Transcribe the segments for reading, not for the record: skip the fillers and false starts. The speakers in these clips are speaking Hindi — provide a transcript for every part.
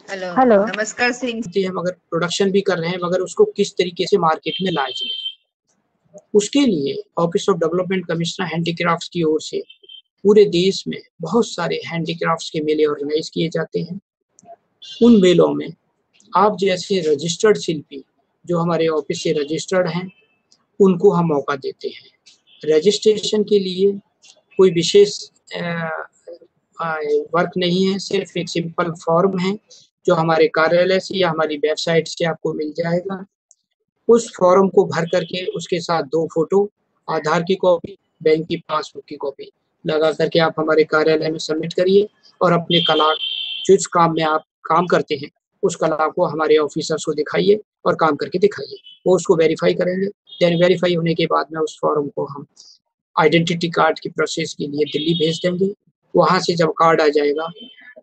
हेलो। हेलो। नमस्कार सिंह। हैं मगर प्रोडक्शन भी कर रहे हैं, मगर उसको किस तरीके से मार्केट में लाया जाए, उसके लिए office of development commissioner handicrafts की ओर से पूरे देश में बहुत सारे हैंडीक्राफ्ट्स के मेले ऑर्गेनाइज किए जाते हैं। उन मेलों में आप जैसे रजिस्टर्ड शिल्पी जो हमारे ऑफिस से रजिस्टर्ड हैं, उनको हम मौका देते हैं। रजिस्ट्रेशन के लिए कोई विशेष वर्क नहीं है, सिर्फ एक सिंपल फॉर्म है जो हमारे कार्यालय से या हमारी वेबसाइट से आपको मिल जाएगा। उस फॉर्म को भर करके उसके साथ 2 फोटो, आधार की कॉपी, बैंक की पासबुक की कॉपी लगा करके आप हमारे कार्यालय में सबमिट करिए और अपने कला जिस काम में आप काम करते हैं उस कला को हमारे ऑफिसर्स को दिखाइए और काम करके दिखाइए। वो उसको वेरीफाई करेंगे। देन वेरीफाई होने के बाद में उस फॉर्म को हम आइडेंटिटी कार्ड की प्रोसेस के लिए दिल्ली भेज देंगे। वहाँ से जब कार्ड आ जाएगा,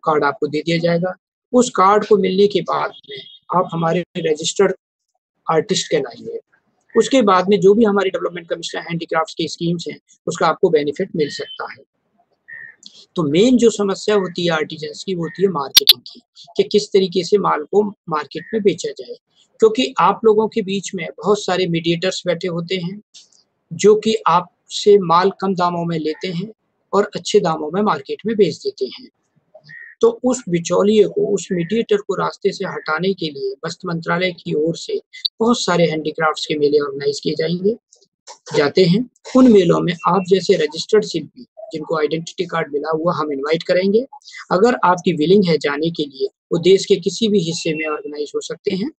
कार्ड आपको दे दिया जाएगा। उस कार्ड को मिलने के बाद में आप हमारे रजिस्टर्ड आर्टिस्ट कहलाएंगे। उसके बाद में जो भी हमारी डेवलपमेंट कमिश्नर हैंडीक्राफ्ट्स की स्कीम्स हैं उसका आपको बेनिफिट मिल सकता है। तो मेन जो समस्या होती है आर्टिजन्स की, वो होती है मार्केटिंग की, कि किस तरीके से माल को मार्केट में बेचा जाए। क्योंकि आप लोगों के बीच में बहुत सारे मीडिएटर्स बैठे होते हैं जो कि आपसे माल कम दामों में लेते हैं और अच्छे दामों में मार्केट में बेच देते हैं। तो उस बिचौलिए को, उस मीडिएटर को रास्ते से हटाने के लिए वस्त्र मंत्रालय की ओर से बहुत सारे हैंडीक्राफ्ट्स के मेले ऑर्गेनाइज किए जाते हैं। उन मेलों में आप जैसे रजिस्टर्ड शिल्पी जिनको आइडेंटिटी कार्ड मिला हुआ हम इनवाइट करेंगे। अगर आपकी विलिंग है जाने के लिए, वो देश के किसी भी हिस्से में ऑर्गेनाइज हो सकते हैं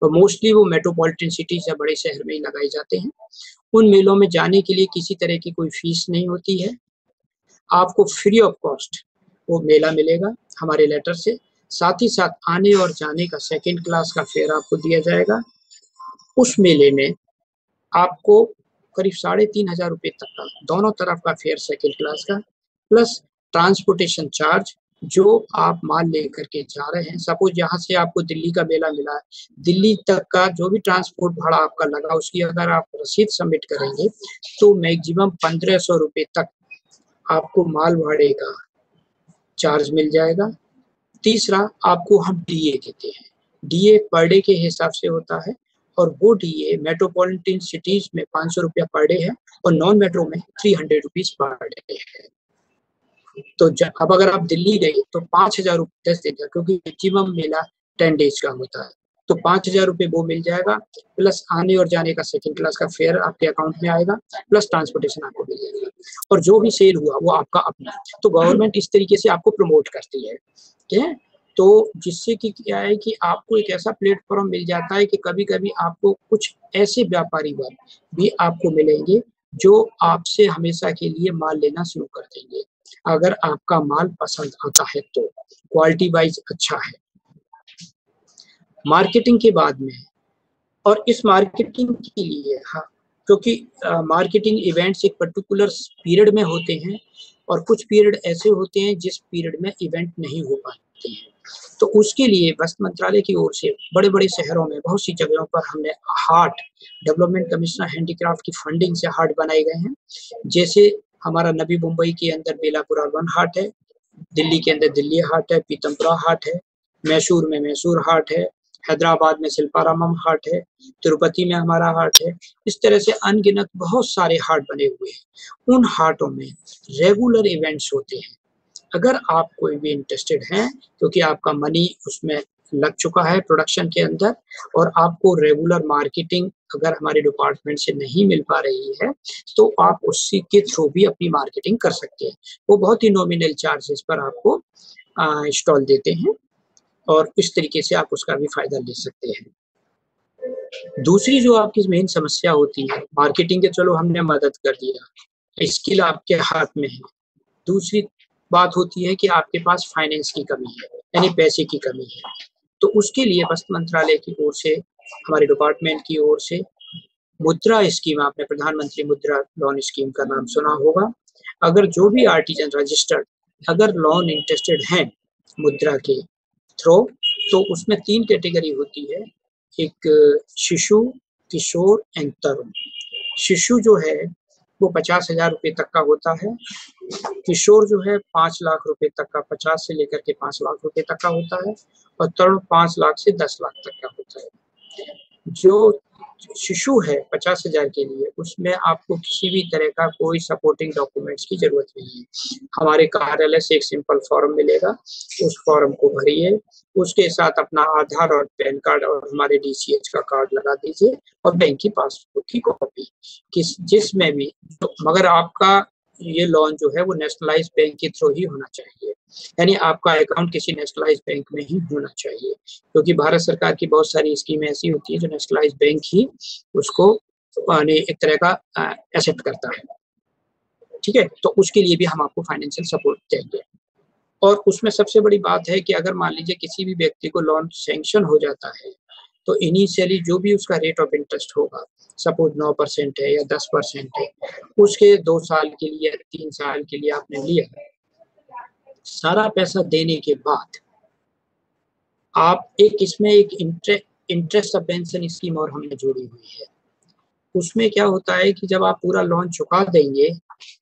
और मोस्टली वो मेट्रोपॉलिटन सिटीज या बड़े शहर में ही लगाए जाते हैं। उन मेलों में जाने के लिए किसी तरह की कोई फीस नहीं होती है, आपको फ्री ऑफ कॉस्ट वो मेला मिलेगा हमारे लेटर से। साथ ही साथ आने और जाने का 2nd क्लास का फेयर आपको दिया जाएगा। उस मेले में आपको करीब 3,500 रुपये तक का दोनों तरफ का फेयर 2nd क्लास का, प्लस ट्रांसपोर्टेशन चार्ज जो आप माल लेकर के जा रहे हैं। सपोज यहाँ से आपको दिल्ली का मेला मिला है, दिल्ली तक का जो भी ट्रांसपोर्ट भाड़ा आपका लगा उसकी अगर आप रसीद सबमिट करेंगे तो मैक्सिमम 1,500 रुपये तक आपको माल भाड़े का चार्ज मिल जाएगा। तीसरा, आपको हम डीए देते हैं। डीए पर डे के हिसाब से होता है और वो डीए मेट्रोपॉलिटन सिटीज में 500 रुपया पर डे है और नॉन मेट्रो में 300 रुपीज पर डे है। तो अब अगर आप दिल्ली गए तो 5,000 रुपये 10 दिन का, क्योंकि मैक्सिमम मेला 10 डेज का होता है, तो 5,000 रुपये वो मिल जाएगा, प्लस आने और जाने का 2nd क्लास का फेयर आपके अकाउंट में आएगा, प्लस ट्रांसपोर्टेशन आपको मिल जाएगा और जो भी सेल हुआ वो आपका अपना। तो गवर्नमेंट इस तरीके से आपको प्रमोट करती है, ठीक है। तो जिससे कि क्या है कि आपको एक ऐसा प्लेटफॉर्म मिल जाता है कि कभी कभी आपको कुछ ऐसे व्यापारी वर्ग भी आपको मिलेंगे जो आपसे हमेशा के लिए माल लेना शुरू कर देंगे अगर आपका माल पसंद आता है तो, क्वालिटी वाइज अच्छा है। मार्केटिंग के बाद में, और इस मार्केटिंग के लिए क्योंकि मार्केटिंग इवेंट्स एक पर्टिकुलर पीरियड में होते हैं और कुछ पीरियड ऐसे होते हैं जिस पीरियड में इवेंट नहीं हो पाते हैं, तो उसके लिए वस्त्र मंत्रालय की ओर से बड़े बड़े शहरों में बहुत सी जगहों पर हमने हाट, डेवलपमेंट कमिश्नर हैंडीक्राफ्ट की फंडिंग से हाट बनाए गए हैं। जैसे हमारा नवी मुंबई के अंदर बेलापुर अर्बन हाट है, दिल्ली के अंदर दिल्ली हाट है, पीतमपुरा हाट है, मैसूर में मैसूर हाट है, हैदराबाद में शिल्पारामम हाट है, तिरुपति में हमारा हाट है। इस तरह से अनगिनत बहुत सारे हाट बने हुए हैं। उन हाटों में रेगुलर इवेंट्स होते हैं। अगर आप कोई भी इंटरेस्टेड हैं, क्योंकि आपका मनी उसमें लग चुका है प्रोडक्शन के अंदर और आपको रेगुलर मार्केटिंग अगर हमारे डिपार्टमेंट से नहीं मिल पा रही है, तो आप उसी के थ्रू भी अपनी मार्केटिंग कर सकते हैं। वो बहुत ही नॉमिनल चार्जेस पर आपको स्टॉल देते हैं और इस तरीके से आप उसका भी फायदा ले सकते हैं। दूसरी जो आपकी मेन समस्या होती है मार्केटिंग के, चलो हमने मदद कर दिया, स्किल आपके हाथ में है। दूसरी बात होती है कि आपके पास फाइनेंस की कमी है, यानी पैसे की कमी है। तो उसके लिए वस्त्र मंत्रालय की ओर से, हमारे डिपार्टमेंट की ओर से मुद्रा स्कीम, आपने प्रधानमंत्री मुद्रा लोन स्कीम का नाम सुना होगा। अगर जो भी आर्टिजन रजिस्टर्ड अगर लोन इंटरेस्टेड हैं मुद्रा के थ्रू, तो उसमें 3 कैटेगरी होती है, एक शिशु, किशोर एंड तरुण। शिशु जो है वो 50,000 रुपये तक का होता है किशोर जो है 5 लाख रुपए तक का, 50 से लेकर के 5 लाख रुपए तक का होता है, और तरुण 5 लाख से 10 लाख तक का होता है। जो शिशु है 50,000 के लिए, उसमें आपको किसी भी तरह का कोई सपोर्टिंग डॉक्यूमेंट्स की जरूरत नहीं है। हमारे कार्यालय से एक सिंपल फॉर्म मिलेगा, उस फॉर्म को भरिए, उसके साथ अपना आधार और पैन कार्ड और हमारे DCH का कार्ड लगा दीजिए, और बैंक की पासबुक की कॉपी, जिसमें भी, मगर आपका ये लोन जो है वो नेशनलाइज बैंक के थ्रू ही होना चाहिए, यानी आपका अकाउंट किसी नेशनलाइज बैंक में ही होना चाहिए, क्योंकि भारत सरकार की बहुत सारी स्कीमें ऐसी होती है जो नेशनलाइज बैंक ही उसको एक तरह का एक्सेप्ट करता है। ठीक है, तो उसके लिए भी हम आपको फाइनेंशियल सपोर्ट देंगे। और उसमें सबसे बड़ी बात है कि अगर मान लीजिए किसी भी व्यक्ति को लोन सैंक्शन हो जाता है, तो इनिशियली जो भी उसका रेट ऑफ इंटरेस्ट होगा, सपोज 9% है या 10% है, उसके 2 साल के लिए या 3 साल के लिए आपने लिया, सारा पैसा देने के बाद आप इसमें एक इंटरेस्ट सब्वेंशन स्कीम और हमने जोड़ी हुई है। उसमें क्या होता है कि जब आप पूरा लोन चुका देंगे,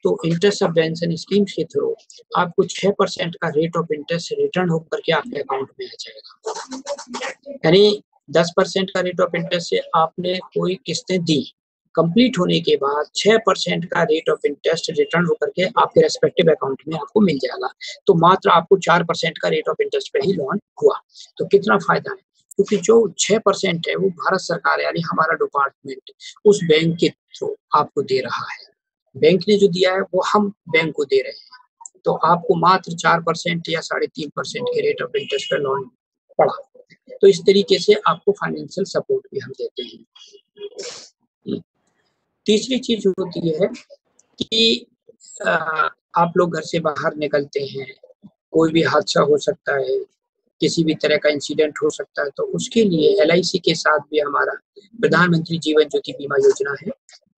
तो इंटरेस्ट सब्वेंशन स्कीम के थ्रू आपको 6% का रेट ऑफ इंटरेस्ट रिटर्न होकर के आपके अकाउंट में आ जाएगा। यानी 10% का रेट ऑफ इंटरेस्ट से आपने कोई किस्तें दी, कंप्लीट होने के बाद 6% का रेट ऑफ इंटरेस्ट रिटर्न होकर के आपके रेस्पेक्टिव अकाउंट में आपको मिल जाएगा। तो मात्र आपको 4% का रेट ऑफ इंटरेस्ट पे ही लोन हुआ, तो कितना फायदा है, क्योंकि जो 6% है वो भारत सरकार यानी हमारा डिपार्टमेंट उस बैंक के थ्रू आपको दे रहा है। बैंक ने जो दिया है वो हम बैंक को दे रहे हैं, तो आपको मात्र 4% या 3.5% के रेट ऑफ इंटरेस्ट पर लोन पड़ा। तो इस तरीके से आपको फाइनेंशियल सपोर्ट भी हम देते हैं। तीसरी चीज होती है कि आप लोग घर से बाहर निकलते हैं, कोई भी हादसा हो सकता है, किसी भी तरह का इंसिडेंट हो सकता है, तो उसके लिए LIC के साथ भी हमारा प्रधानमंत्री जीवन ज्योति बीमा योजना है,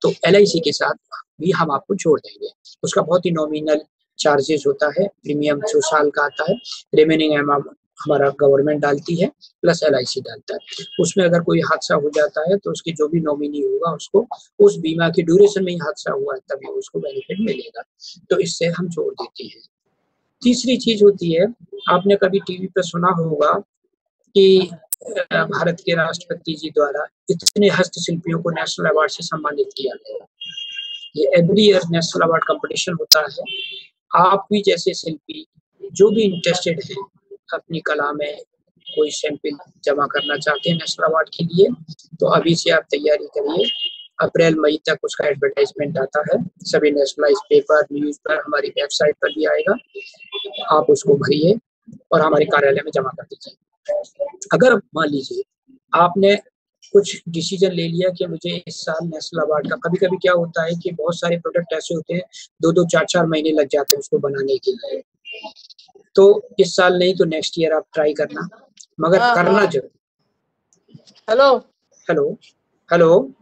तो LIC के साथ भी हम आपको जोड़ देंगे। उसका बहुत ही नॉमिनल चार्जेस होता है, प्रीमियम 2 साल का आता है, रिमेनिंग अमाउंट हमारा गवर्नमेंट डालती है प्लस LIC डालता है। उसमें अगर कोई हादसा हो जाता है तो उसकी जो भी नॉमिनी होगा उसको उस बीमा की ड्यूरेशन में ही हादसा हुआ है तभी उसको बेनिफिट मिलेगा, तो इससे हम जोड़ देते हैं। तीसरी चीज होती है, आपने कभी टीवी पर सुना होगा कि भारत के राष्ट्रपति जी द्वारा इतने हस्तशिल्पियों को नेशनल अवार्ड से सम्मानित किया गया। ये every year national award competition होता है। आप भी जैसे शिल्पी जो भी इंटरेस्टेड हैं अपनी कला में कोई सैंपल जमा करना चाहते हैं नेशनल अवार्ड के लिए, तो अभी से आप तैयारी करिए। अप्रैल मई तक उसका एडवर्टाइजमेंट आता है, सभी नेशनलाइज पेपर न्यूज पर, हमारी वेबसाइट पर भी आएगा। आप उसको भरिए और हमारे कार्यालय में जमा कर दीजिए। अगर मान लीजिए आपने कुछ डिसीजन ले लिया कि मुझे इस साल नेशनल अवार्ड का, कभी कभी क्या होता है कि बहुत सारे प्रोडक्ट ऐसे होते हैं 2-2, 4-4 महीने लग जाते हैं उसको बनाने के लिए, तो इस साल नहीं तो नेक्स्ट ईयर आप ट्राई करना, मगर करना जरूर। हेलो हेलो हेलो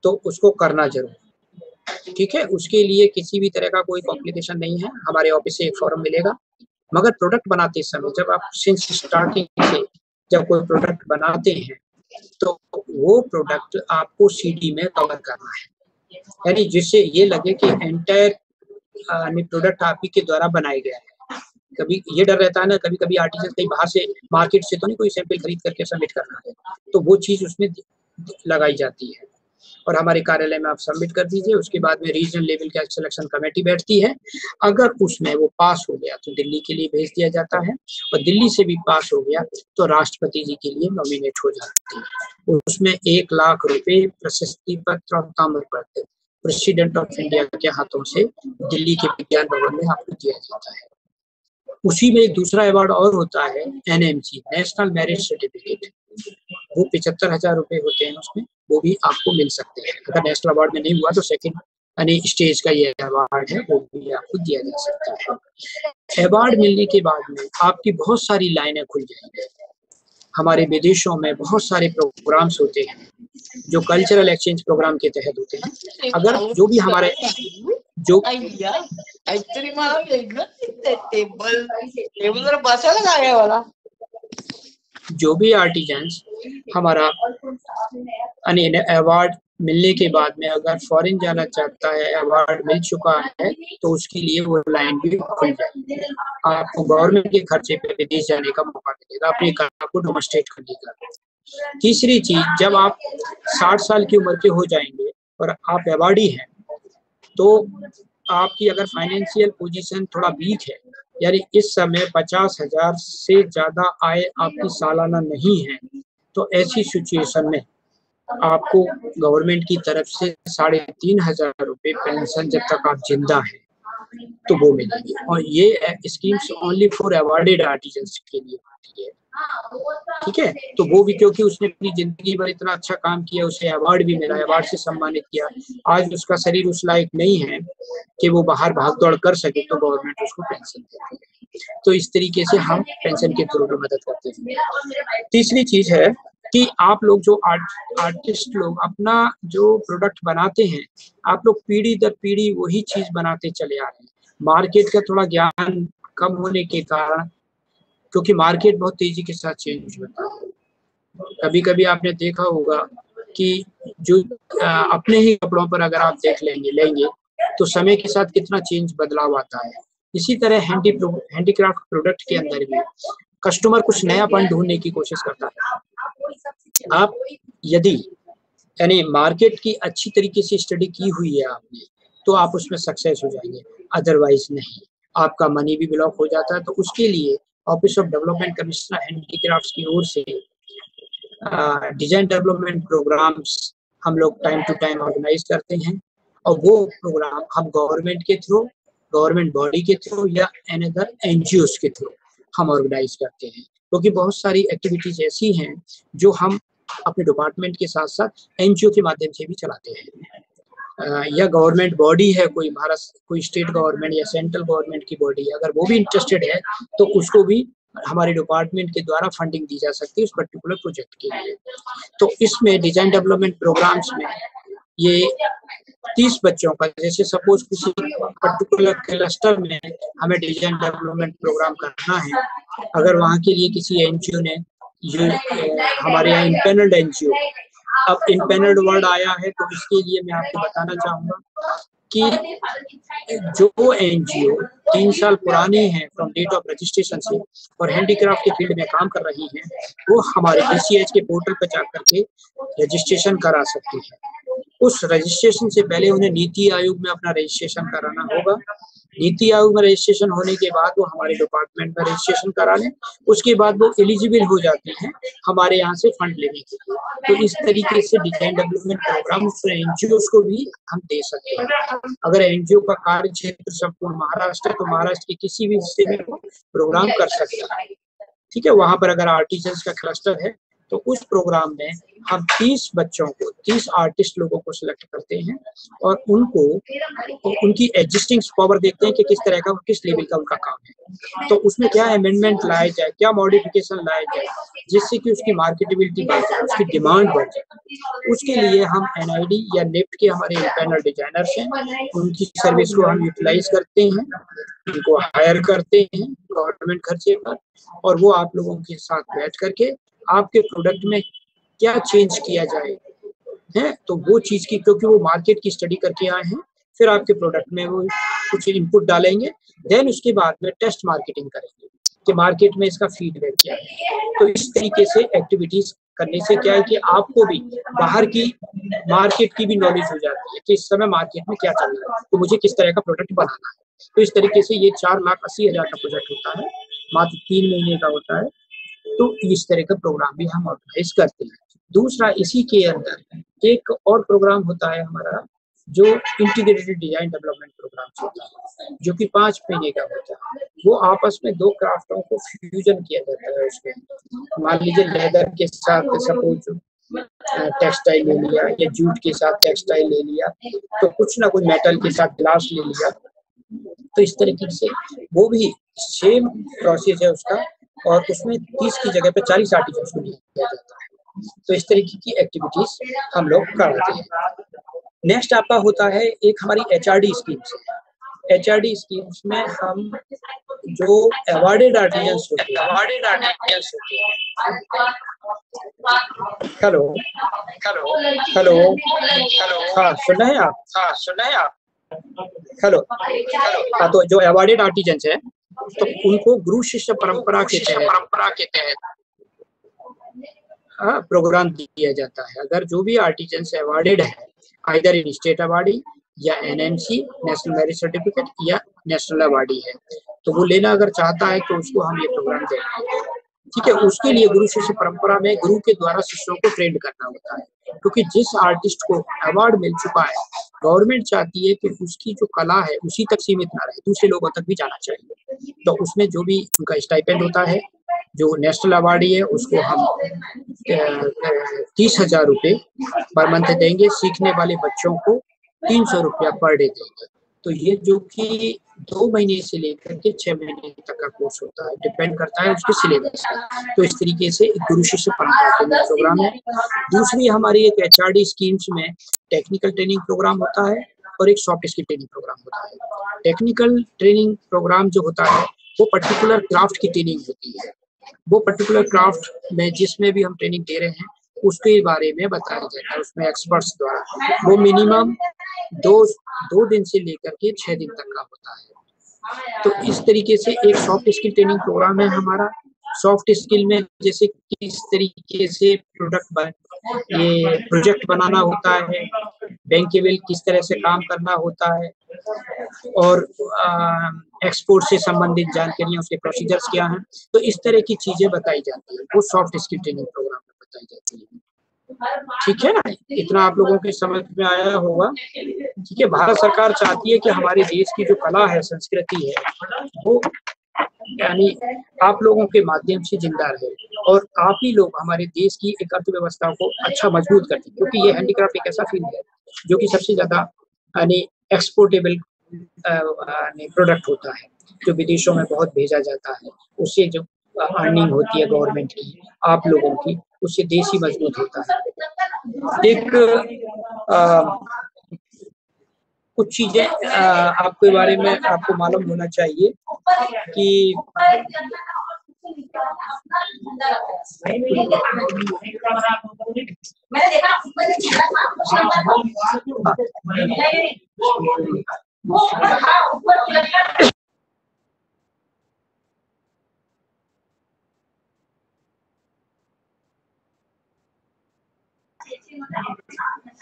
तो उसको करना जरूर, ठीक है। उसके लिए किसी भी तरह का कोई कॉम्प्लिकेशन नहीं है, हमारे ऑफिस से एक फॉर्म मिलेगा। मगर प्रोडक्ट बनाते समय जब आप सिंस स्टार्टिंग से जब कोई प्रोडक्ट बनाते हैं तो वो प्रोडक्ट आपको CD में कवर करना है, यानी जिससे ये लगे कि एंटायर प्रोडक्ट आप ही के द्वारा बनाया गया है। कभी ये डर रहता है ना, कभी कभी आर्टिजन कहीं बाहर से मार्केट से तो नहीं कोई सैंपल खरीद करके सबमिट करना है, तो वो चीज उसमें लगाई जाती है और हमारे कार्यालय में आप सबमिट कर दीजिए। उसके बाद में रीजनल लेवल का सिलेक्शन कमेटी बैठती है, अगर उसमें वो पास हो गया तो दिल्ली के लिए भेज दिया जाता है, और दिल्ली से भी पास हो गया तो राष्ट्रपति जी के लिए नॉमिनेट हो जाती है। उसमें 1 लाख रुपए प्रशस्ति पत्र और ताम्र पत्र प्रेसिडेंट ऑफ इंडिया के हाथों से दिल्ली के विज्ञान भवन में आपको दिया जाता है। उसी में एक दूसरा अवार्ड और होता है, NMC नेशनल मैरिज सर्टिफिकेट, वो 75,000 रुपए होते हैं उसमें, वो भी आपको मिल सकते हैं। अगर नेशनल अवार्ड में नहीं हुआ तो सेकंड यानी स्टेज का ये अवार्ड है, वो भी आपको दिया जा सकता है। अवार्ड मिलने के बाद में आपकी बहुत सारी लाइनें खुल जाएंगी। हमारे विदेशों में बहुत सारे प्रोग्राम्स होते हैं जो कल्चरल एक्सचेंज प्रोग्राम के तहत होते हैं। अगर जो भी हमारे जो जो भी आर्टिजन्स हमारा अवार्ड मिलने के बाद में अगर फॉरेन जाना चाहता है, अवार्ड मिल चुका है, तो उसके लिए वो लाइन भी खुल जाएगी। आपको गवर्नमेंट के खर्चे पे विदेश जाने का मौका मिलेगा, अपनी कला को डेमोन्स्ट्रेट करने का। तीसरी चीज, जब आप 60 साल की उम्र के हो जाएंगे और आप अवार्डी हैं, तो आपकी अगर फाइनेंशियल पोजीशन थोड़ा वीक है, यानी इस समय 50,000 से ज्यादा आय आपकी सालाना नहीं है, तो ऐसी सिचुएशन में आपको गवर्नमेंट की तरफ से 3,500 रुपए पेंशन जब तक आप जिंदा हैं तो वो मिलेगी। और ये schemes only for awarded artisans के लिए होती है, ठीक है। तो वो भी क्योंकि उसने अपनी जिंदगी भर इतना अच्छा काम किया, उसे अवार्ड भी मिला, अवार्ड से सम्मानित किया, आज उसका शरीर उस लायक नहीं है कि वो बाहर भाग दौड़ कर सके, तो गवर्नमेंट उसको पेंशन देती है। तो इस तरीके से हम पेंशन के थ्रू भी मदद करते हैं। तीसरी चीज है कि आप लोग जो आर्टिस्ट लोग अपना जो प्रोडक्ट बनाते हैं, आप लोग पीढ़ी दर पीढ़ी वही चीज बनाते चले आ रहे हैं। मार्केट का थोड़ा ज्ञान कम होने के कारण, क्योंकि मार्केट बहुत तेजी के साथ चेंज होता है। कभी कभी आपने देखा होगा कि जो अपने ही कपड़ों पर अगर आप देख लेंगे तो समय के साथ कितना चेंज बदलाव आता है। इसी तरह हैंडीक्राफ्ट प्रोडक्ट के अंदर भी कस्टमर कुछ नयापन ढूंढने की कोशिश करता है। आप यदि यानी मार्केट की अच्छी तरीके से स्टडी की हुई है आपने, तो आप उसमें सक्सेस हो जाएंगे, अदरवाइज नहीं। आपका मनी भी ब्लॉक हो जाता है। तो उसके लिए office of development commissioner handicrafts की ओर से डिजाइन डेवलपमेंट प्रोग्राम्स हम लोग टाइम टू टाइम ऑर्गेनाइज करते हैं, और वो प्रोग्राम हम गवर्नमेंट के थ्रू, गवर्नमेंट बॉडी के थ्रू या अनदर एनजीओस के थ्रू हम ऑर्गेनाइज करते हैं। क्योंकि बहुत सारी एक्टिविटीज ऐसी हैं जो हम अपने डिपार्टमेंट के साथ साथ एनजीओ के माध्यम से भी चलाते हैं। या गवर्नमेंट बॉडी है, कोई महाराष्ट्र, कोई स्टेट गवर्नमेंट या सेंट्रल गवर्नमेंट की बॉडी, अगर वो भी इंटरेस्टेड है तो उसको भी हमारे डिपार्टमेंट के द्वारा फंडिंग दी जा सकती है उस पर्टिकुलर प्रोजेक्ट के लिए। तो इसमें डिजाइन डेवलपमेंट प्रोग्राम्स में ये 30 बच्चों का, जैसे सपोज किसी पर्टिकुलर क्लस्टर में हमें डिजाइन डेवलपमेंट प्रोग्राम करना है, अगर वहाँ के लिए किसी एनजीओ ने, हमारे यहाँ इम्पैनल्ड एनजीओ, अब इम्पैनल्ड वर्ड आया है तो इसके लिए मैं आपको बताना चाहूंगा कि जो एनजीओ 3 साल पुरानी है फ्रॉम डेट ऑफ रजिस्ट्रेशन से और हैंडीक्राफ्ट के फील्ड में काम कर रही हैं, वो हमारे DCH के पोर्टल पर जाकर के रजिस्ट्रेशन करा सकती है। उस रजिस्ट्रेशन से पहले उन्हें नीति आयोग में अपना रजिस्ट्रेशन कराना होगा। नीति आयोग में रजिस्ट्रेशन होने के बाद वो हमारे डिपार्टमेंट में रजिस्ट्रेशन करा लें, उसके बाद वो एलिजिबल हो जाते हैं हमारे यहाँ से फंड लेने के लिए। तो इस तरीके से डिजाइन डेवलपमेंट प्रोग्राम एनजीओ को भी हम दे सकते हैं। अगर एनजीओ का कार्य क्षेत्र संपूर्ण महाराष्ट्र है तो महाराष्ट्र के किसी भी हिस्से में प्रोग्राम कर सकता है, ठीक है। वहां पर अगर आर्टिजन्स का क्लस्टर है तो उस प्रोग्राम में हम 30 बच्चों को, 30 आर्टिस्ट लोगों को सिलेक्ट करते हैं और उनको उनकी एग्जिस्टिंग पावर देखते हैं कि किस तरह का, किस लेवल का उनका काम है। तो उसमें क्या अमेंडमेंट लाया जाए, क्या मॉडिफिकेशन लाया जाए, जिससे कि उसकी मार्केटेबिलिटी बढ़ जाए, उसकी डिमांड बढ़ जाए। उसके लिए हम NID या नेफ्ट के हमारे पैनल डिजाइनर्स हैं, उनकी सर्विस को हम यूटिलाइज करते हैं, उनको हायर करते हैं गवर्नमेंट खर्चे पर, और वो आप लोगों के साथ बैठ करके आपके प्रोडक्ट में क्या चेंज किया जाए है, तो वो चीज की, क्योंकि वो मार्केट की स्टडी करके आए हैं, फिर आपके प्रोडक्ट में वो कुछ इनपुट डालेंगे, देन उसके बाद में टेस्ट मार्केटिंग करेंगे कि मार्केट में इसका फीडबैक क्या है। तो इस तरीके से एक्टिविटीज करने से क्या है कि आपको भी बाहर की मार्केट की भी नॉलेज हो जाती है कि इस समय मार्केट में क्या चल रहा है, तो मुझे किस तरह का प्रोडक्ट बनाना है। तो इस तरीके से ये 4,80,000 का प्रोजेक्ट होता है, मात्र 3 महीने का होता है। तो इस तरह का प्रोग्राम भी हम ऑर्गेनाइज करते हैं। दूसरा, इसी के अंदर एक और प्रोग्राम होता है हमारा, जो इंटीग्रेटेड डिजाइन डेवलपमेंट प्रोग्राम होता है, जो कि 5 महीने का होता है। वो आपस में 2 क्राफ्टों को फ्यूजन किया जाता है। उसमें मान लीजिए लेदर के साथ सपोज टेक्सटाइल ले लिया, या जूट के साथ टेक्सटाइल ले लिया, तो कुछ ना कुछ मेटल के साथ ग्लास ले लिया। तो इस तरीके से वो भी सेम प्रोसेस है उसका, और उसमें 30 की जगह पे 40 आर्टिकल्स को दिया जाता है। तो इस तरीके की एक्टिविटीज हम लोग करते हैं। नेक्स्ट आपका होता है एक हमारी HRD स्कीम्स है। HRD स्कीम्स में हम जो अवार्डेड आर्टिजन्स होते हैं हेलो हेलो हेलो हेलो, हाँ सुन रहे हैं आप? हाँ सुन रहे हैं आप? हेलो हेलो, हाँ तो जो अवार्डेड आर्टिजन्स है तो उनको गुरु शिष्य परंपरा के तहत प्रोग्राम दिया जाता है। अगर जो भी आर्टिजन्स अवार्डेड है आइदर इन स्टेट अवार्डी या एनएमसी नेशनल मेरिट सर्टिफिकेट या नेशनल अवार्डी है तो वो लेना अगर चाहता है तो उसको हम ये प्रोग्राम देंगे। ठीक है, उसके लिए गुरु शिष्य परंपरा में गुरु के द्वारा शिष्यों को ट्रेंड करना होता है, क्योंकि जिस आर्टिस्ट को अवार्ड मिल चुका है गवर्नमेंट चाहती है कि उसकी जो कला है उसी तक सीमित ना रहे, दूसरे लोगों तक भी जाना चाहिए। तो उसमें जो भी उनका स्टाइपेंड होता है, जो नेशनल अवार्डी है उसको हम 30,000 रुपये पर मंथ देंगे, सीखने वाले बच्चों को 300 रुपया पर डे देंगे। तो ये जो कि 2 महीने से लेकर के 6 महीने तक का कोर्स होता है, डिपेंड करता है उसके सिलेबस पे। तो इस तरीके से एक गुरु शिष्य परंपरा ट्रेनिंग प्रोग्राम है। दूसरी हमारी एक एचआरडी स्कीम्स में टेक्निकल ट्रेनिंग प्रोग्राम होता है और एक सॉफ्ट स्किल ट्रेनिंग प्रोग्राम होता है। टेक्निकल ट्रेनिंग प्रोग्राम जो होता है वो पर्टिकुलर क्राफ्ट की ट्रेनिंग होती है। वो पर्टिकुलर क्राफ्ट में जिसमें भी हम ट्रेनिंग दे रहे हैं उसके बारे में बताया जाता है उसमें एक्सपर्ट्स द्वारा। वो मिनिमम दो दिन से लेकर के 6 दिन तक का होता है। तो इस तरीके से एक सॉफ्ट स्किल ट्रेनिंग प्रोग्राम है हमारा। सॉफ्ट स्किल में जैसे किस तरीके से प्रोजेक्ट बनाना होता है, बैंकेबल किस तरह से काम करना होता है और एक्सपोर्ट से संबंधित जानकारियां, उसके प्रोसीजर्स क्या हैं, तो इस तरह की चीजें बताई जाती है, वो सॉफ्ट स्किल ट्रेनिंग प्रोग्राम में बताई जाती है। ठीक है ना, इतना आप लोगों के समझ में आया होगा। ठीक है, भारत सरकार चाहती है कि हमारे देश की जो कला है, संस्कृति है, वो यानी आप लोगों के माध्यम से जिंदा रहे और आप ही लोग हमारे देश की एक अर्थव्यवस्था को अच्छा मजबूत करते हैं, क्योंकि ये हैंडीक्राफ्ट एक ऐसा फील्ड है जो कि सबसे ज्यादा यानी एक्सपोर्टेबल प्रोडक्ट होता है, जो विदेशों में बहुत भेजा जाता है। उससे जो अर्निंग होती है गवर्नमेंट की, आप लोगों की, उससे देश ही मजबूत होता है। एक कुछ चीजें आपके बारे में आपको मालूम होना चाहिए कि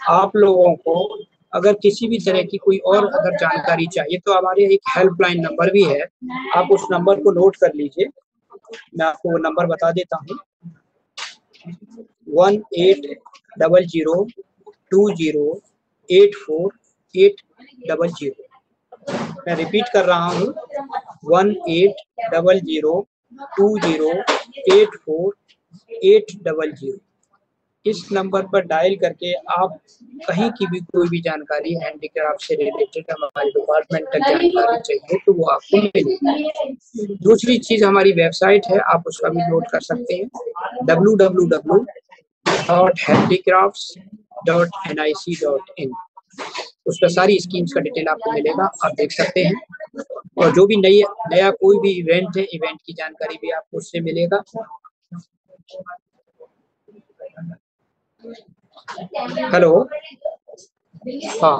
आप लोगों को अगर किसी भी तरह की कोई और अगर जानकारी चाहिए तो हमारे एक हेल्पलाइन नंबर भी है, आप उस नंबर को नोट कर लीजिए। मैं आपको वो नंबर बता देता हूँ, 1800208480। मैं रिपीट कर रहा हूँ, 1800208480। इस नंबर पर डायल करके आप कहीं की भी कोई भी जानकारी हैंडीक्राफ्ट से रिलेटेड हमारे डिपार्टमेंट तक जानकारी चाहिए तो वो आपको मिलेगी। दूसरी चीज हमारी वेबसाइट है, आप उसका भी नोट कर सकते हैं, www.handicrafts.nic.in। उस पर सारी स्कीम्स का डिटेल आपको मिलेगा, आप देख सकते हैं। और जो भी नया कोई भी इवेंट है, इवेंट की जानकारी भी आपको उससे मिलेगा। हेलो, हाँ,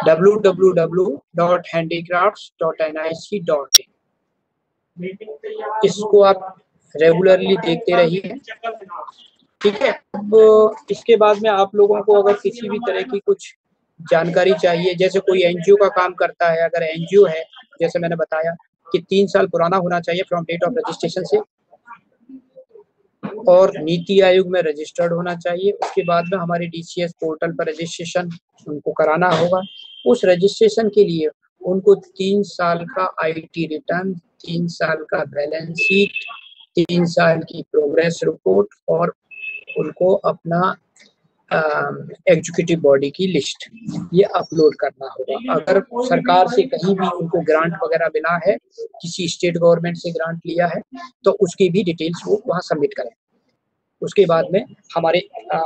www.handicrafts.nic.in। इसको आप रेगुलरली देखते रहिए। ठीक है, अब इसके बाद में आप लोगों को अगर किसी भी तरह की कुछ जानकारी चाहिए, जैसे कोई एनजीओ का काम करता है, अगर एनजीओ है जैसे मैंने बताया कि 3 साल पुराना होना चाहिए फ्रॉम डेट ऑफ रजिस्ट्रेशन से और नीति आयोग में रजिस्टर्ड होना चाहिए। उसके बाद में हमारे डीसीएस पोर्टल पर रजिस्ट्रेशन उनको कराना होगा। उस रजिस्ट्रेशन के लिए उनको 3 साल का आईटी रिटर्न, 3 साल का बैलेंस शीट, 3 साल की प्रोग्रेस रिपोर्ट और उनको अपना एग्जीक्यूटिव बॉडी की लिस्ट ये अपलोड करना होगा। अगर सरकार से कहीं भी उनको ग्रांट वगैरह मिला है, किसी स्टेट गवर्नमेंट से ग्रांट लिया है तो उसकी भी डिटेल्स वो वहाँ सबमिट करें। उसके बाद में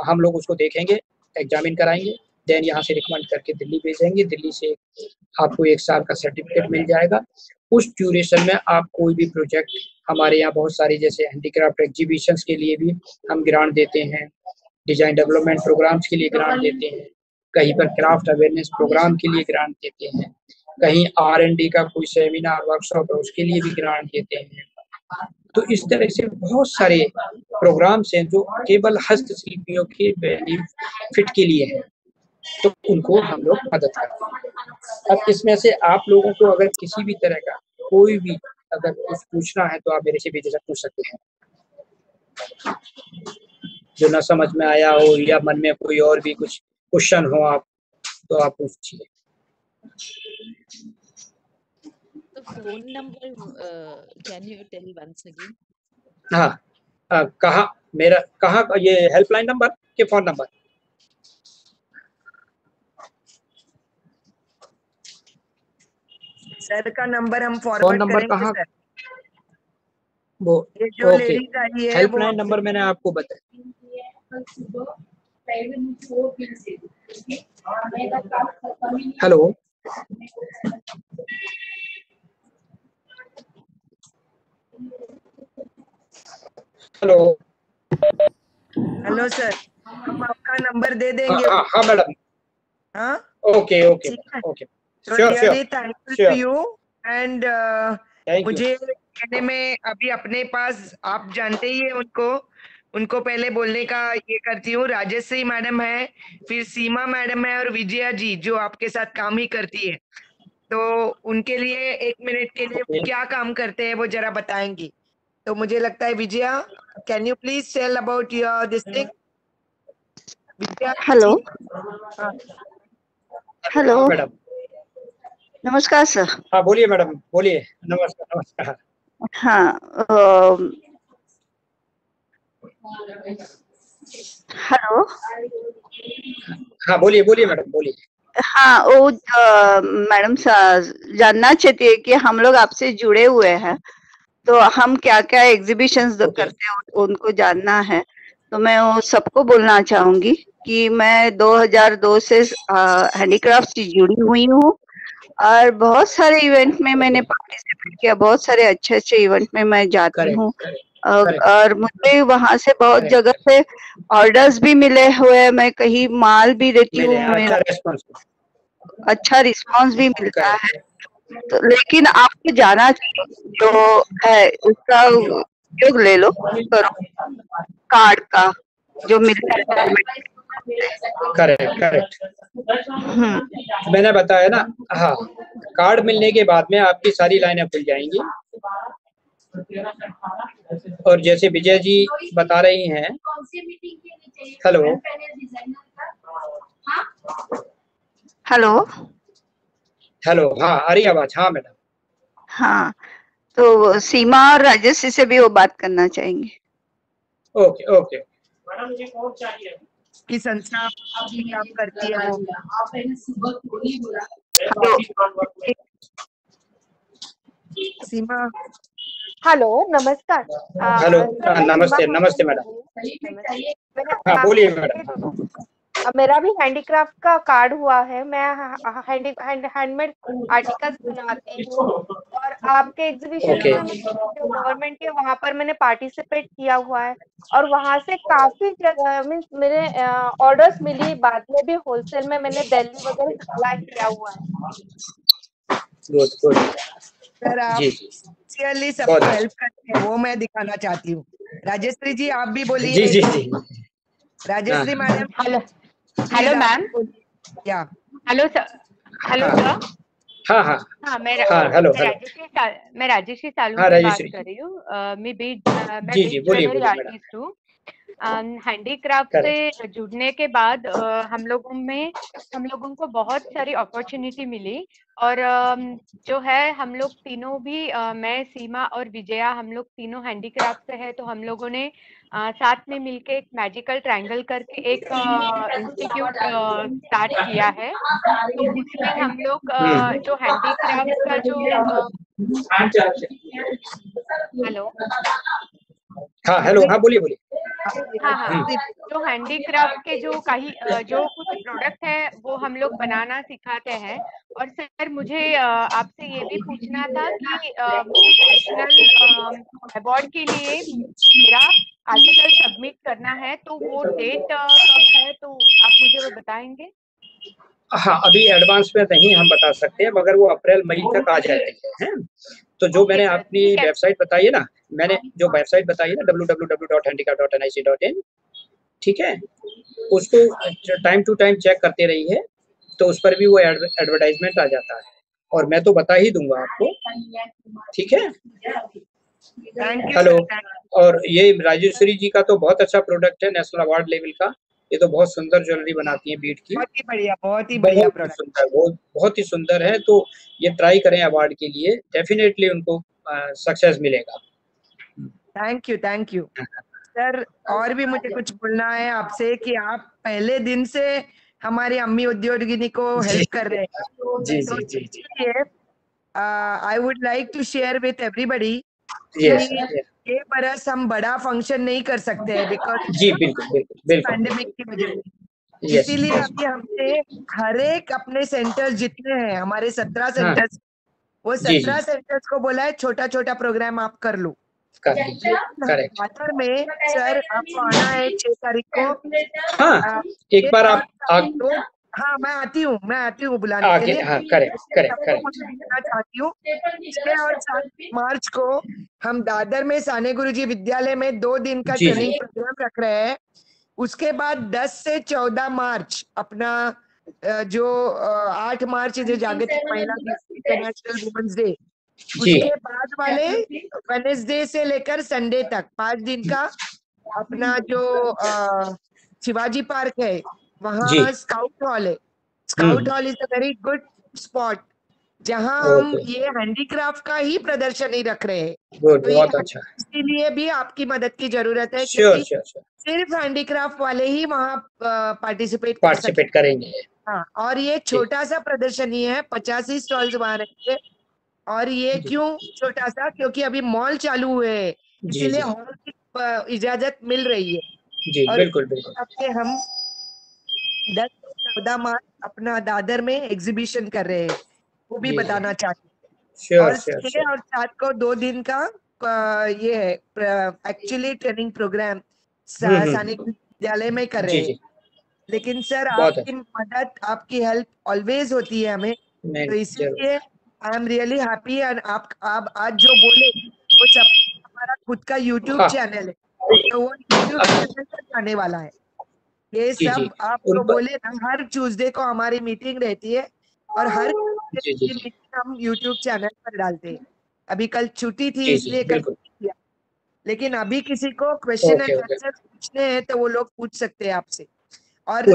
हम लोग उसको देखेंगे, एग्जामिन कराएंगे, देन यहाँ से रिकमेंड करके दिल्ली भेजेंगे। दिल्ली से आपको 1 साल का सर्टिफिकेट मिल जाएगा। उस ड्यूरेशन में आप कोई भी प्रोजेक्ट हमारे यहाँ बहुत सारी जैसे हैंडीक्राफ्ट एग्जीबिशंस के लिए भी हम ग्रांट देते हैं, डिजाइन डेवलपमेंट प्रोग्राम्स के लिए ग्रांट देते हैं, कहीं पर क्राफ्ट अवेयरनेस प्रोग्राम के लिए ग्रांट देते हैं, कहीं R&D का कोई सेमिनार वर्कशॉप है उसके लिए भी ग्रांट देते हैं। तो इस तरह से बहुत सारे प्रोग्राम्स हैं जो केवल हस्तशिल्पियों के बेनिफिट के लिए हैं, तो उनको हम लोग मदद करते हैं। अब इसमें से आप लोगों को अगर किसी भी तरह का कोई भी अगर कुछ पूछना है तो आप मेरे से बेझिझक पूछ सकते हैं, जो ना समझ में आया हो या मन में कोई और भी कुछ क्वेश्चन हो आप तो आप पूछिए। The phone number, can you tell once again? हाँ, कहाँ ये हेल्पलाइन नंबर के फोन नंबर? सर का नंबर हम फॉरवर्ड करेंगे सर। वो ये जो लेडीज आई है हेल्पलाइन नंबर मैंने आपको बताया। हेलो हेलो हेलो सर, हम आपका नंबर दे देंगे। हाँ मैडम। हाँ okay okay okay, really thankful to you and मुझे कहने में अभी अपने पास आप जानते ही है उनको पहले बोलने का ये करती हूँ। राजश्री मैडम है, फिर सीमा मैडम है और विजया जी जो आपके साथ काम ही करती है, तो उनके लिए 1 मिनट के लिए क्या काम करते हैं वो जरा बताएंगी। तो मुझे लगता है Vijaya, can you please tell about your this thing? Hello hello madam, नमस्कार सर। हाँ बोलिए मैडम, बोलिए। नमस्कार नमस्कार। हाँ हेलो, हाँ बोलिए बोलिए मैडम, बोलिए। हाँ, वो मैडम जानना चाहती है कि हम लोग आपसे जुड़े हुए हैं तो हम क्या क्या एग्जीबिशंस करते हैं उनको जानना है। तो मैं वो सबको बोलना चाहूंगी कि मैं 2002 से हैंडीक्राफ्ट से जुड़ी हुई हूँ और बहुत सारे इवेंट में मैंने पार्टिसिपेट किया, बहुत सारे अच्छे अच्छे इवेंट में मैं जाती हूँ और मुझे वहां से बहुत जगह से ऑर्डर्स भी मिले हुए, मैं कहीं माल भी देती हूँ, मेरा अच्छा रिस्पांस भी मिलता है। तो लेकिन आपको जाना चाहिए जो है उसका उपयोग ले लो, करो कार्ड का जो मिलता है। करेक्ट। मैंने बताया ना, हाँ, कार्ड मिलने के बाद में आपकी सारी लाइनें खुल जाएंगी। और जैसे विजय जी बता रही हैं, हेलो हेलो हेलो, हाँ आ रही आवाज? हाँ मैडम। हाँ, तो सीमा और राजेश से भी वो बात करना चाहेंगे। ओके ओके मैडम, मुझे कोड चाहिए की संस्था काम करती है वो। सीमा, हेलो नमस्कार। हेलो नमस्ते मैडम। हाँ बोलिए मैडम। मेरा भी हैंडीक्राफ्ट का कार्ड हुआ है, मैं हैंडमेड आर्टिकल्स बनाती हूँ और आपके एग्जीबिशन में जो गवर्नमेंट है वहाँ पर मैंने पार्टिसिपेट किया हुआ है और वहाँ से काफी मीन्स मेरे ऑर्डर्स मिली, बाद में भी होलसेल में मैंने दिल्ली वगैरह सप्लाई किया हुआ है। गुड। सर आप सिंसियरली सबको हेल्प करते हैं वो मैं दिखाना चाहती हूँ। राजेश्री जी आप भी बोलिए। जी। राजेश्री मैडम। Hello ma'am. क्या? Hello sir. हाँ मैं राजेश्री सालू से बात कर रही हूँ। मैं ज्वेलरी आर्टिस्ट हूँ। हैंडीक्राफ्ट से जुड़ने के बाद हम लोगों को बहुत सारी अपॉर्चुनिटी मिली और जो है हम लोग तीनों भी मैं, सीमा और विजया, हम लोग तीनों हैंडीक्राफ्ट से है, तो हम लोगों ने साथ में मिलके एक मैजिकल ट्रायंगल करके एक इंस्टीट्यूट स्टार्ट किया है। तो उसमें हम लोग जो हैंडीक्राफ्ट का जो हेलो हाँ बोलिए। हाँ, जो हैंडीक्राफ्ट के जो कुछ प्रोडक्ट है वो हम लोग बनाना सिखाते हैं। और सर मुझे आपसे ये भी पूछना था कि मुझे नेशनल अवार्ड के लिए मेरा आर्टिकल सबमिट करना है, तो वो डेट कब है, तो आप मुझे वो बताएंगे? हाँ, अभी एडवांस में नहीं हम बता सकते हैं, मगर वो अप्रैल मई तक आ जाती है। तो जो मैंने अपनी वेबसाइट बताई है ना, मैंने जो वेबसाइट बताई है ना www.handicap.nic.in, ठीक है, उसको टाइम टू टाइम चेक करते रहिए, तो उस पर भी वो एडवर्टाइजमेंट आ जाता है, और मैं तो बता ही दूंगा आपको, ठीक है। हेलो, और ये राजेश्वरी जी का तो बहुत अच्छा प्रोडक्ट है, नेशनल अवार्ड लेवल का। ये तो बहुत सुंदर ज्वेलरी बनाती है बीट की, बहुत ही बढ़िया प्रोडक्ट, सुंदर, बहुत ही सुंदर है। तो ये ट्राई करें अवार्ड के लिए, डेफिनेटली उनको सक्सेस मिलेगा। Thank you sir. और भी मुझे कुछ बोलना है आपसे कि आप पहले दिन से हमारी अम्मी उद्योगिनी को हेल्प कर रहे हैं। जी जी जी जी। I would like to share with everybody yes, ये बरस हम बड़ा फंक्शन नहीं कर सकते हैं बिकॉज जी बिल्कुल बिल्कुल बिल्कुल पैंडेमिक की वजह से। Yes. इसीलिए अभी हमसे हर एक अपने सेंटर्स जितने हैं, हमारे 17 सेंटर्स, वो 17 सेंटर्स को बोला है छोटा छोटा प्रोग्राम आप कर लो। लेकिन में सर आपको आना है 6 तारीख को। हाँ, एक बार आप हाँ, मैं आती हूँ बुलाने के लिए। हाँ, कहना चाहती हूँ 6 और 7 मार्च को हम दादर में साने गुरुजी विद्यालय में 2 दिन का ट्रेनिंग प्रोग्राम रख रहे हैं। उसके बाद 10 से 14 मार्च अपना जो 8 मार्च जो जागतिक महिला इंटरनेशनल वुमेन्स डे, उसके बाद वाले वेडनेसडे से लेकर संडे तक 5 दिन का अपना जो शिवाजी पार्क है वहाँ स्काउट हॉल है। Scout hall is a very good spot जहाँ हम ये हैंडीक्राफ्ट का ही प्रदर्शनी रख रहे हैं। बहुत अच्छा। इसलिए भी आपकी मदद की जरूरत है, क्योंकि सिर्फ हैंडीक्राफ्ट वाले ही वहाँ पार्टिसिपेट करेंगे। हाँ, और ये छोटा सा प्रदर्शनी है, 85 स्टॉल्स वहाँ रहेंगे। और ये क्यों छोटा सा, क्योंकि अभी मॉल चालू हुए हैं, इसीलिए हॉल की इजाजत मिल रही है। जी, और बिल्कुल बिल्कुल। हम 10-14 मार्च अपना दादर में एग्जीबिशन कर रहे हैं, वो भी बताना चाहती हूँ। और 6 और 7 को 2 दिन का ये है एक्चुअली ट्रेनिंग प्रोग्राम सैनिक विद्यालय में कर रहे हैं। लेकिन सर आपकी मदद, आपकी हेल्प ऑलवेज होती है हमें, तो इसीलिए I am really happy. And आप आज जो बोले वो सब हमारा खुद का यूट्यूब चैनल है, तो वो यूट्यूब चैनल पर जाने वाला है। ये सब आप तो बोले ना, हर ट्यूसडे को हमारी मीटिंग रहती है और हर मीटिंग हम यूट्यूब चैनल पर डालते हैं। अभी कल छुट्टी थी इसलिए कल किया, लेकिन अभी किसी को क्वेश्चन एंड आंसर पूछने हैं तो वो लोग पूछ सकते हैं आपसे। और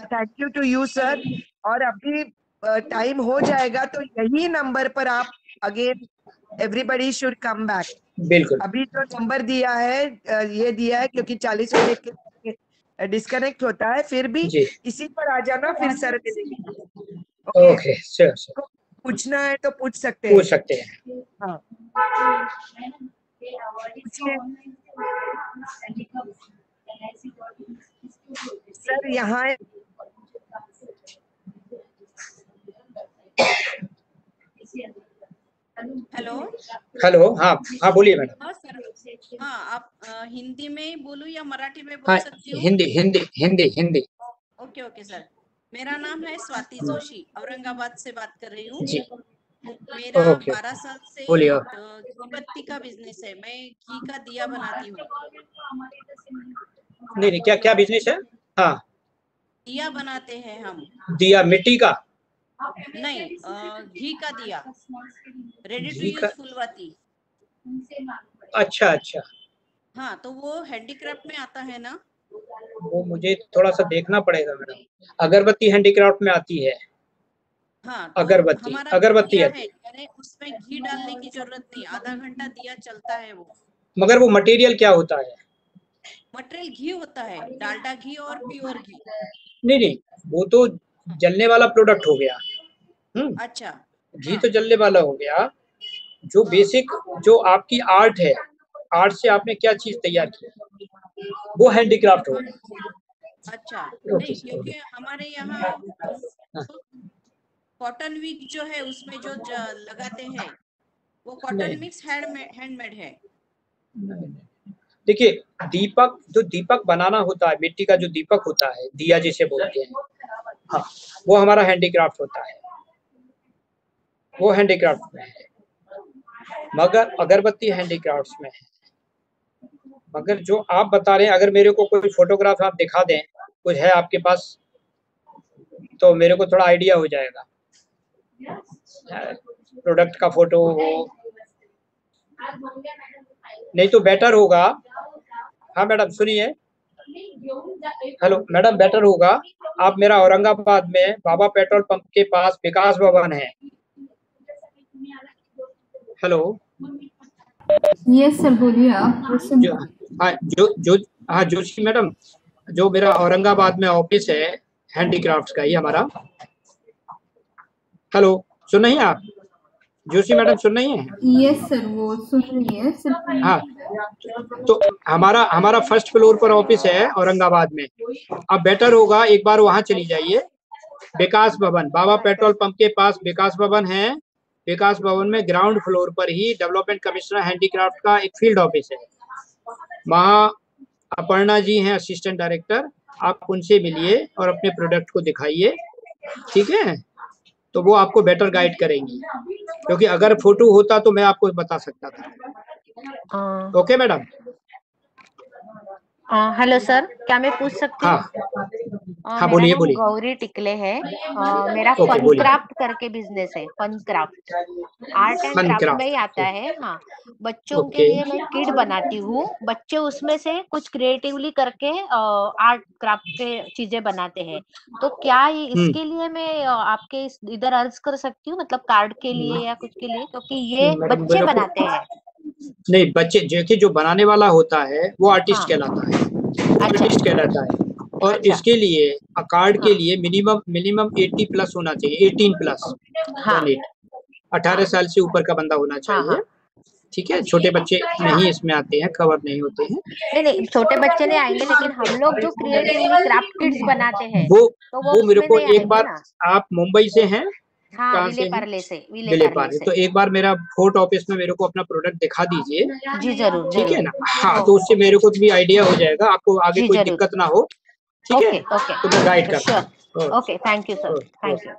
thank you to you sir. और अभी टाइम हो जाएगा तो यही नंबर पर आप again everybody should come back. बिल्कुल। अभी जो नंबर दिया है ये दिया है क्योंकि 40 मिनट के डिस्कनेक्ट होता है, फिर भी इसी पर आ जाना, फिर सर ओके श्योर। पूछना है तो पूछ सकते हैं। हाँ सर यहाँ हेलो। हाँ बोलिए मैडम। हाँ सर, हाँ आप हिंदी में बोलूं या मराठी में बोल सकती हूँ? हिंदी। Okay sir. मेरा नाम है स्वाति जोशी, औरंगाबाद से बात कर रही हूँ। मेरा 12 साल से घी का बिजनेस है। मैं घी का दिया बनाती हूँ। नहीं, क्या बिजनेस है? हाँ, दिया बनाते हैं हम। दिया मिट्टी का? नहीं, घी का दिया, रेडी टू यूज फुलवाती। अच्छा। हाँ, तो वो हैंडीक्राफ्ट में आता है ना? वो मुझे थोड़ा सा देखना पड़ेगा मैडम। अगरबत्ती हैंडीक्राफ्ट में आती है। हाँ, तो अगरबत्ती है, यानी उसमें घी डालने की जरूरत नहीं, आधा घंटा दिया चलता है वो। मगर वो मटेरियल क्या होता है? मटेरियल घी होता है, डालडा घी और प्योर घी। नहीं, वो तो जलने वाला प्रोडक्ट हो गया। अच्छा, घी तो जलने वाला हो गया। जो बेसिक जो आपकी आर्ट है, आर्ट से आपने क्या चीज तैयार की, वो हैंडीक्राफ्ट हो गया। अच्छा, नहीं, क्योंकि हमारे यहाँ कॉटन वीक जो है उसमें जो लगाते हैं वो कॉटन मिक्स हैंडमेड है। देखिए, दीपक, जो दीपक बनाना होता है, मिट्टी का जो दीपक होता है, दिया जिसे बोलते हैं, हाँ, वो हमारा हैंडीक्राफ्ट होता है, वो हैंडीक्राफ्ट में है। मगर अगरबत्ती हैंडीक्राफ्ट में है। मगर जो आप बता रहे हैं, अगर मेरे को कोई फोटोग्राफ आप दिखा दें, कुछ है आपके पास, तो मेरे को थोड़ा आइडिया हो जाएगा। प्रोडक्ट का फोटो हो, नहीं तो बेटर होगा। हाँ मैडम सुनिए, हेलो मैडम, बेटर होगा आप मेरा औरंगाबाद में बाबा पेट्रोल पंप के पास विकास भवन है। हेलो, यस सर, बोलिए आप। हाँ जोशी मैडम, जो मेरा औरंगाबाद में ऑफिस है हैंडीक्राफ्ट्स का ही हमारा। हेलो, सुन रही हैं आप? जोशी मैडम सुन रही हैं? यस सर, वो सुन रही है सर। हाँ, तो हमारा फर्स्ट फ्लोर पर ऑफिस है औरंगाबाद में। अब बेटर होगा एक बार वहां चली जाइए, विकास भवन, बाबा पेट्रोल पंप के पास विकास भवन है। विकास भवन में ग्राउंड फ्लोर पर ही डेवलपमेंट कमिश्नर हैंडीक्राफ्ट का एक फील्ड ऑफिस है। वहाँ अपर्णा जी हैं असिस्टेंट डायरेक्टर, आप उनसे मिलिए और अपने प्रोडक्ट को दिखाइए, ठीक है? तो वो आपको बेटर गाइड करेंगी, क्योंकि अगर फोटो होता तो मैं आपको बता सकता था। Okay madam? हेलो सर, क्या मैं पूछ सकती हूँ? हाँ, मेरा नाम बोलिए। गौरी टिकले है। मेरा ओके, फन बोलिए। क्राफ्ट करके बिजनेस है, fun craft, art and fun craft craft. में ही आता है। हाँ, बच्चों के ओके। लिए मैं किट बनाती हूँ। बच्चे उसमें से कुछ क्रिएटिवली करके आर्ट क्राफ्ट के चीजें बनाते हैं। तो क्या इसके लिए मैं आपके इधर अर्ज कर सकती हूँ, मतलब कार्ड के लिए या कुछ के लिए, क्योंकि ये मैडम, बच्चे बनाते हैं। नहीं, बच्चे देखिए, जो बनाने वाला होता है वो आर्टिस्ट कहलाता है, आर्टिस्ट कहलाता है। और इसके लिए कार्ड के लिए मिनिमम 80 प्लस होना चाहिए, 18 प्लस, 18 साल से ऊपर का बंदा होना चाहिए। ठीक है, छोटे बच्चे नहीं इसमें आते हैं, कवर नहीं होते हैं। नहीं, छोटे बच्चे नहीं आएंगे, लेकिन हम लोग जो क्रिएटिवली क्राफ्ट किट्स बनाते हैं वो मेरे को एक बार, आप मुंबई से हैं? हाँ, विलेपार्ले से। विलेपार्ले से। तो एक बार मेरा फोर्ट ऑफिस में मेरे को अपना प्रोडक्ट दिखा दीजिए। जी जरूर, ठीक है ना? हाँ, तो उससे मेरे को भी आइडिया हो जाएगा, आपको आगे कोई दिक्कत ना हो। ठीक है, तो मैं गाइड करता हूँ। Okay, thank you sir, thank you.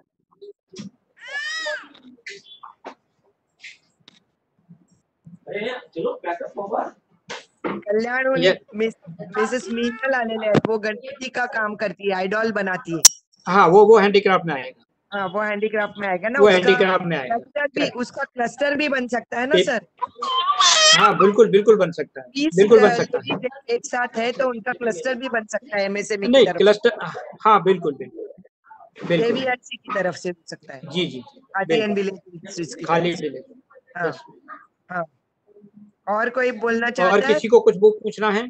Kalyan Mrs Meenal आलेले आहेत, वो गणपति का काम करती है, आइडॉल बनाती है। हाँ, वो हैंडीक्राफ्ट में आएगा। हाँ, वो हैंडीक्राफ्ट में आएगा ना। वो हैंडीक्राफ्ट में आएगा। उसका क्लस्टर भी बन सकता है ना सर? हाँ, बिल्कुल बन सकता है, बिल्कुल बन सकता है। एक साथ है तो उनका क्लस्टर भी बन सकता है MSME नहीं, क्लस्टर, हाँ बिल्कुल KVRC की तरफ से हो सकता है। जी खाली। हाँ, और कोई बोलना चाहता है? और किसी को कुछ पूछना है?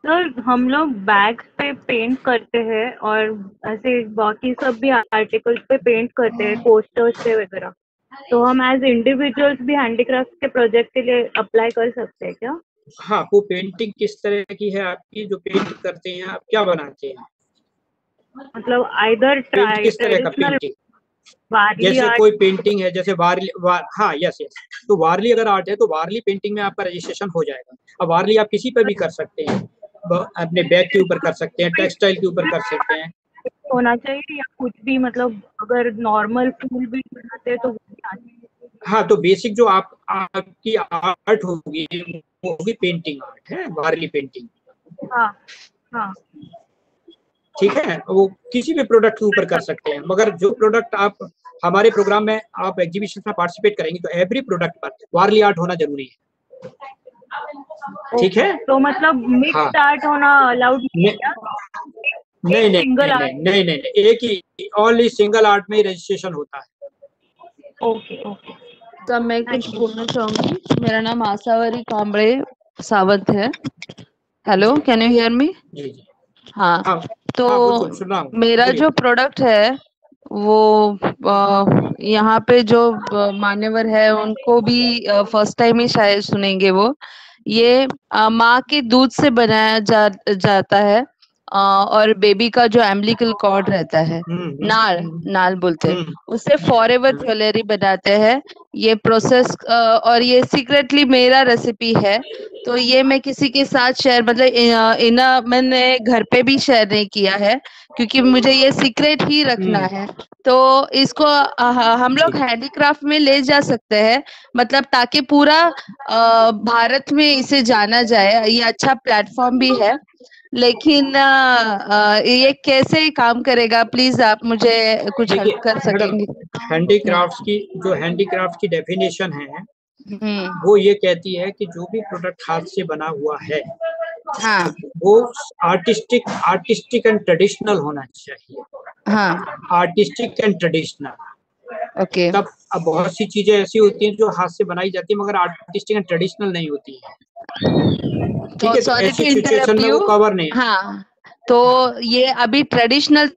सर, हम लोग बैग पे पेंट करते हैं और ऐसे बाकी सब भी आर्टिकल्स पे पेंट करते हैं, पोस्टर्स पे वगैरह। तो हम एज इंडिविजुअल्स भी हैंडीक्राफ्ट के प्रोजेक्ट के लिए अप्लाई कर सकते हैं क्या? हाँ, वो पेंटिंग किस तरह की है आपकी, जो पेंट करते हैं आप, क्या बनाते हैं? मतलब आइदर किस तरह का पेंटिंग? जैसे कोई पेंटिंग है, जैसे हाँ, यस, तो वारली अगर आर्ट है तो वारली पेंटिंग में आपका रजिस्ट्रेशन हो जाएगा। अब वारली आप किसी पर भी कर सकते हैं, अपने बैग के ऊपर कर सकते हैं, टेक्सटाइल के ऊपर कर सकते हैं। होना चाहिए या कुछ भी, मतलब अगर नॉर्मल फूल भी बनाते हैं तो वो भी आ जाए? हाँ, तो बेसिक जो आपकी आर्ट होगी वो होगी पेंटिंग आर्ट है, वारली पेंटिंग। हाँ। ठीक है, वो किसी भी प्रोडक्ट के ऊपर कर सकते हैं, मगर जो प्रोडक्ट आप हमारे प्रोग्राम में, आप एग्जीबिशन में पार्टिसिपेट करेंगे तो एवरी प्रोडक्ट पर वारली आर्ट होना जरूरी है। ठीक है, तो मतलब मिक्स आर्ट होना अलाउड नहीं? नहीं, एक ही ओनली सिंगल आर्ट में ही रजिस्ट्रेशन होता है। ओके। तो मैं कुछ बोलना चाहूंगी। मेरा नाम आशावरी कांबळे सावंत है। Hello, can you hear me? जी। हाँ, तो मेरा जो प्रोडक्ट है वो यहाँ पे जो मान्यवर है उनको भी फर्स्ट टाइम ही शायद सुनेंगे। वो ये माँ के दूध से बनाया जाता है और बेबी का जो एम्बिलिकल कॉर्ड रहता है, नाल बोलते हैं, उससे फॉरएवर ज्वेलरी बनाते हैं। ये प्रोसेस और ये सीक्रेटली मेरा रेसिपी है, तो ये मैं किसी के साथ शेयर मतलब मैंने घर पे भी शेयर नहीं किया है, क्योंकि मुझे ये सीक्रेट ही रखना है। तो इसको हम लोग हैंडीक्राफ्ट में ले जा सकते हैं, मतलब ताकि पूरा भारत में इसे जाना जाए। ये अच्छा प्लेटफॉर्म भी है, लेकिन ये कैसे काम करेगा, प्लीज आप मुझे कुछ हेल्प कर सकेंगे? हैंडीक्राफ्ट की डेफिनेशन है, वो ये कहती है कि जो भी प्रोडक्ट हाथ से बना हुआ है, हाँ, वो आर्टिस्टिक एंड ट्रेडिशनल होना चाहिए। हाँ, आर्टिस्टिक एंड ट्रेडिशनल। ओके। तब अब बहुत सी चीजें ऐसी होती हैं जो हाथ से बनाई जाती है मगर आर्टिस्टिक एंड ट्रेडिशनल नहीं होती है। ठीक है, तो ऐसी सिचुएशन में वो कवर नहीं। हाँ, तो ये अभी ट्रेडिशनल,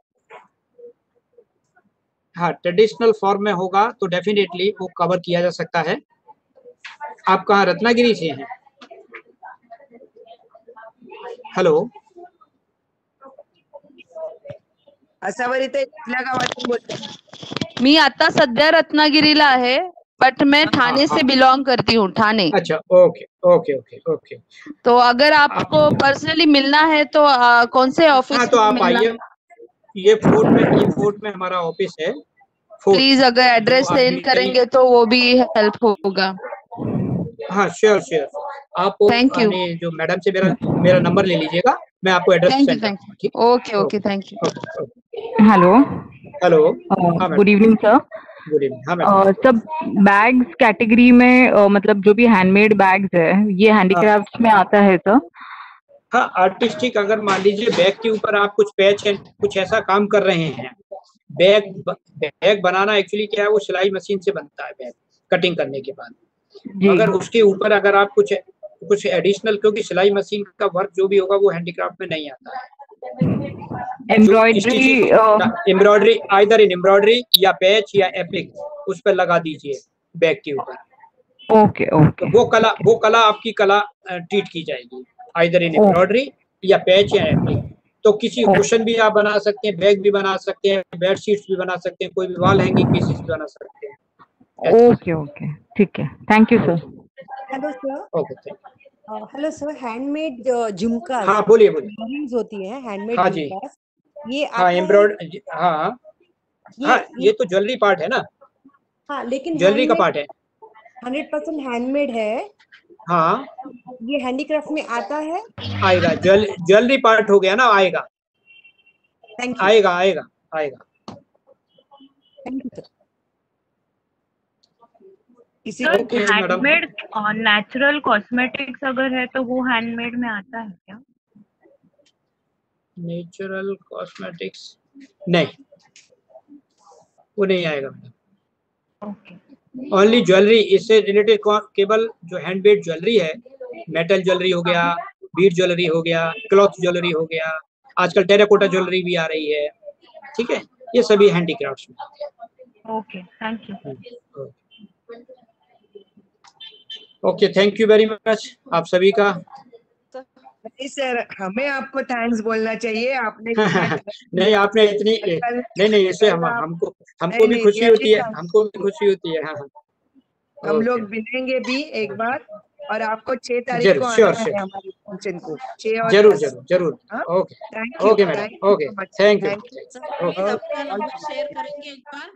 हाँ, ट्रेडिशनल फॉर्म में होगा तो डेफिनेटली वो कवर किया जा सकता है। आप कहाँ रत्नागिरी से हैं? हॅलो, असावर इथे कुठल्या गावातून बोलते? मी आता सध्या रत्नागिरीला आहे, बट मैं ठाणे से बिलोंग करती हूँ, ठाणे। अच्छा, ओके ओके ओके ओके। तो अगर आपको पर्सनली मिलना है तो कौन से ऑफिस? हाँ, तो आप आइए, ये फोर्ट में हमारा ऑफिस है। प्लीज अगर एड्रेस सेंड करेंगे तो वो भी हेल्प होगा। हाँ, श्योर। आप थैंक यू। जो मैडम से मेरा नंबर ले लीजिएगा, मैं आपको एड्रेस सेंड करूँगा। ठीक, okay, thank you. Hello, good evening sir. Good evening. हाँ, सब बैग्स कैटेगरी में मतलब जो भी हैंडमेड बैग्स है, ये हैंडीक्राफ्ट में आता है सर? हाँ, आर्टिस्टिक, अगर मान लीजिए बैग के ऊपर आप कुछ पैच है, कुछ ऐसा काम कर रहे हैं। बैग बनाना एक्चुअली क्या है, वो सिलाई मशीन से बनता है बैग कटिंग करने के बाद। अगर उसके ऊपर अगर आप कुछ एडिशनल, क्योंकि सिलाई मशीन का वर्क जो भी होगा वो हैंडीक्राफ्ट में नहीं आता है। एम्ब्रॉयडरी आइदर इन एम्ब्रॉयडरी या पैच या एप्लिक उस पर लगा दीजिए बैग के ऊपर। ओके। तो वो कला आपकी कला ट्रीट की जाएगी, आइदर इन एम्ब्रॉयडरी या पैच या एप्लिक। तो किसी कुशन भी आप बना सकते हैं, बैग भी बना सकते हैं, बेड शीट्स भी बना सकते हैं, कोई भी वॉल हैंगिंग पीसेस भी बना सकते हैं। ओके, ठीक है, thank you sir. Hello sir. Okay, hello sir, handmade झुमका, हाँ बोलिए। इयररिंग्स होती है हैंडमेड, हाँ जी, ये हाँ, एम्ब्रॉयडरी, हाँ, ये तो ज्वेलरी पार्ट है ना। हाँ, लेकिन ज्वेलरी का पार्ट है, 100% हैंडमेड है। हाँ, ये हैंडीक्राफ्ट में आता है? आएगा, ज्वेलरी पार्ट हो गया ना, आएगा। Thank you. आएगा। Thank you sir. किसी को हैंडमेड और नेचुरल कॉस्मेटिक्स अगर है तो वो हैंडमेड में आता है क्या? नेचुरल कॉस्मेटिक्स नहीं, वो नहीं आएगा मैडम। ओके, ओनली ज्वेलरी, इससे रिलेटेड केवल जो हैंडमेड ज्वेलरी है, मेटल ज्वेलरी हो गया, बीड ज्वेलरी हो गया, क्लॉथ ज्वेलरी हो गया, आजकल टेराकोटा ज्वेलरी भी आ रही है। ठीक है, ये सभी हैंडीक्राफ्ट्स में। Okay, thank you. Okay, thank you very much आप सभी का। नहीं सर, हमें आपको थैंक्स बोलना चाहिए, आपने नहीं, आपने इतनी नहीं, इससे हमको भी खुशी होती है, हमको भी खुशी होती है। हाँ, हम लोग मिलेंगे भी एक बार, और आपको 6 तारीख को आना है हमारे फंक्शन को। 6 और जरूर। Okay madam, okay, thank you. अपना नंबर शेयर करेंगे एक बार।